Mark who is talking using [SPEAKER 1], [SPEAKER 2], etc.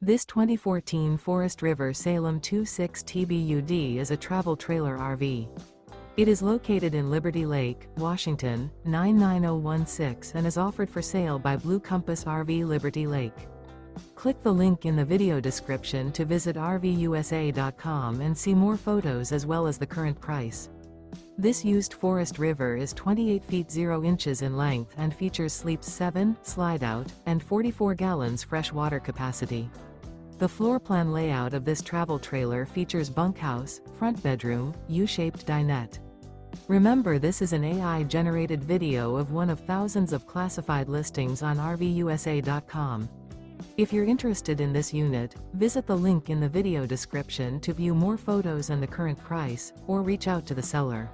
[SPEAKER 1] This 2014 Forest River Salem 26 TBUD is a travel trailer RV. It is located in Liberty Lake, Washington, 99016 and is offered for sale by Blue Compass RV Liberty Lake. Click the link in the video description to visit RVUSA.com and see more photos as well as the current price. This used Forest River is 28 feet 0 inches in length and features sleeps 7, Slideout, and 44 gallons fresh water capacity. The floor plan layout of this travel trailer features bunkhouse, front bedroom, U-shaped dinette. Remember, this is an AI-generated video of one of thousands of classified listings on RVUSA.com. If you're interested in this unit, visit the link in the video description to view more photos and the current price, or reach out to the seller.